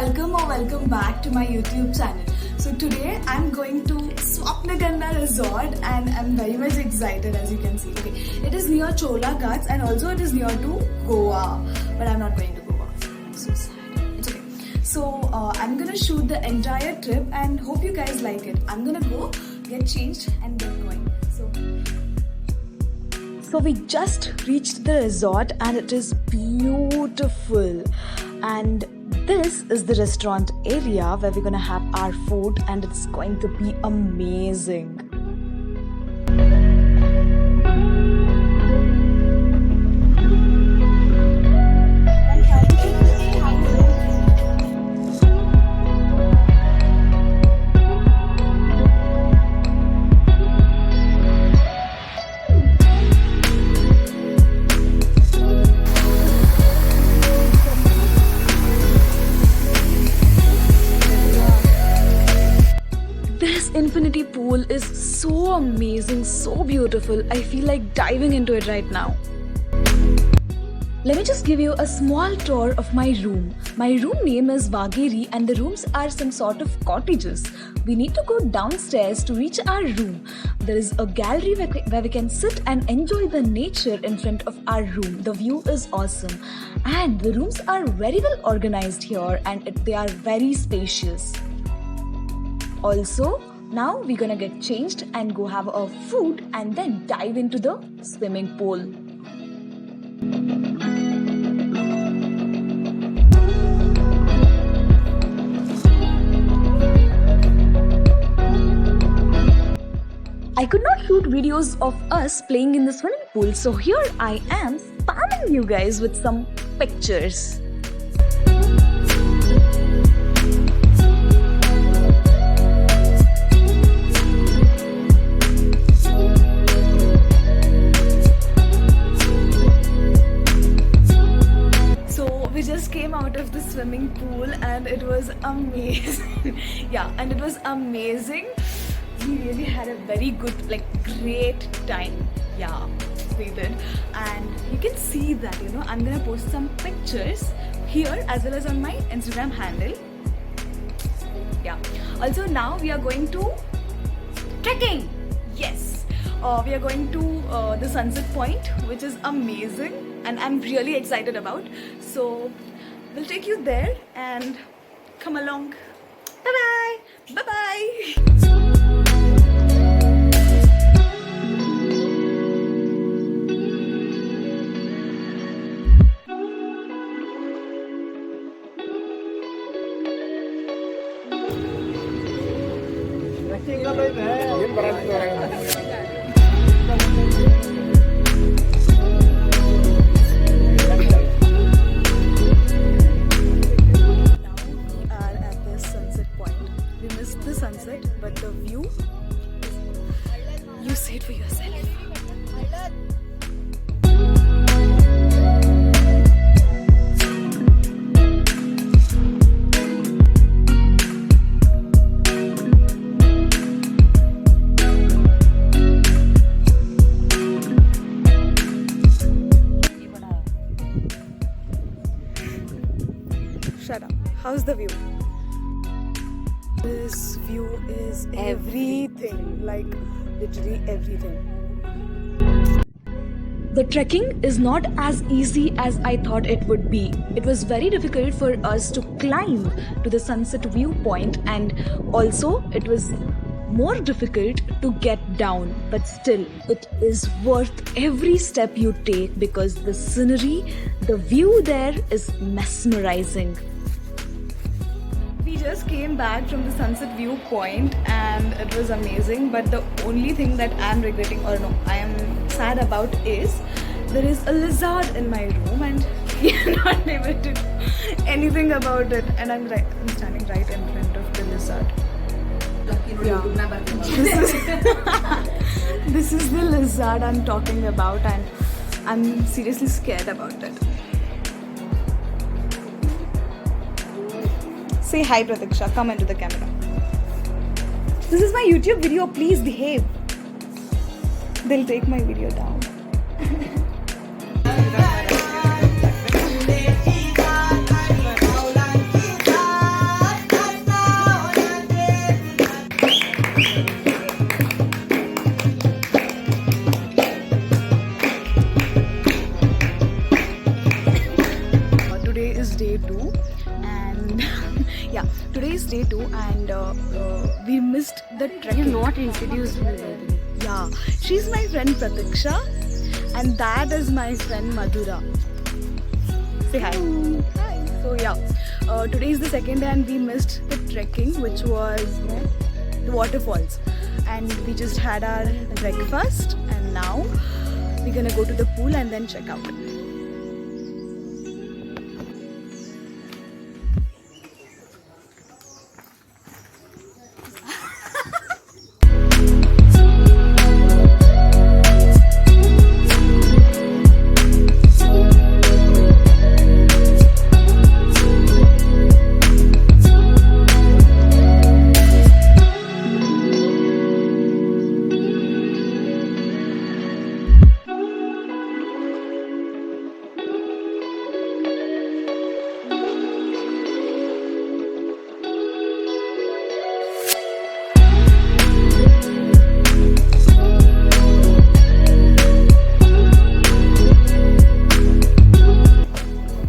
welcome or welcome back to my YouTube channel. So today I'm going to Swapnaganda Resort and I'm very much excited, as you can see. Okay, it is near Chola Ghats and also it is near to Goa, but I'm not going to Goa. I'm so sad. It's okay. So I'm gonna shoot the entire trip and hope you guys like it. I'm gonna go get changed and get going. So we just reached the resort and it is beautiful, and this is the restaurant area where we're gonna have our food and it's going to be amazing. Infinity pool is so amazing, so beautiful. I feel like diving into it right now. Let me just give you a small tour of my room. My room name is Vagiri and the rooms are some sort of cottages. We need to go downstairs to reach our room. There is a gallery where we can sit and enjoy the nature in front of our room. The view is awesome and the rooms are very well organized here and they are very spacious. Also, now we're gonna get changed and go have a food and then dive into the swimming pool. I could not shoot videos of us playing in the swimming pool, so here I am spamming you guys with some pictures. Came out of the swimming pool and it was amazing. Yeah, and it was amazing. We really had a very good, great time. Yeah, we did. And you can see that, I'm gonna post some pictures here as well as on my Instagram handle. Yeah. Also now we are going to trekking. Yes. We are going to the sunset point, which is amazing and I'm really excited about. So we'll take you there and come along. Bye bye. Bye bye. But the view, you see it for yourself. Shut up. How's the view? This view is everything, literally everything. The trekking is not as easy as I thought it would be. It was very difficult for us to climb to the sunset viewpoint and also it was more difficult to get down. But still, it is worth every step you take because the scenery, the view there is mesmerizing. We just came back from the sunset viewpoint and it was amazing, but the only thing that I'm regretting or no, I am sad about is there is a lizard in my room and we are not able to do anything about it, and I'm standing right in front of the lizard. Yeah. This is the lizard I'm talking about and I'm seriously scared about it. Say hi, Pratiksha. Come into the camera. This is my YouTube video. Please behave. They'll take my video down. day 2 and yeah, today is day 2 and we missed the trekking. You not introduced me, by the way. Yeah, she's my friend Pratiksha and that is my friend Madhura. Say hi. Hi. So yeah, today is the second day and we missed the trekking, which was the waterfalls, and we just had our breakfast and now we're gonna go to the pool and then check out.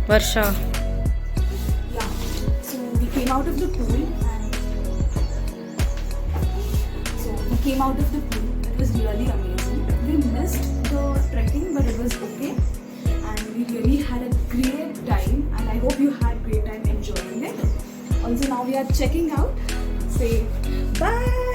Varsha. Yeah, so we came out of the pool and it was really amazing. We missed the trekking but it was okay and we really had a great time and I hope you had great time enjoying it. Also now we are checking out. Say bye.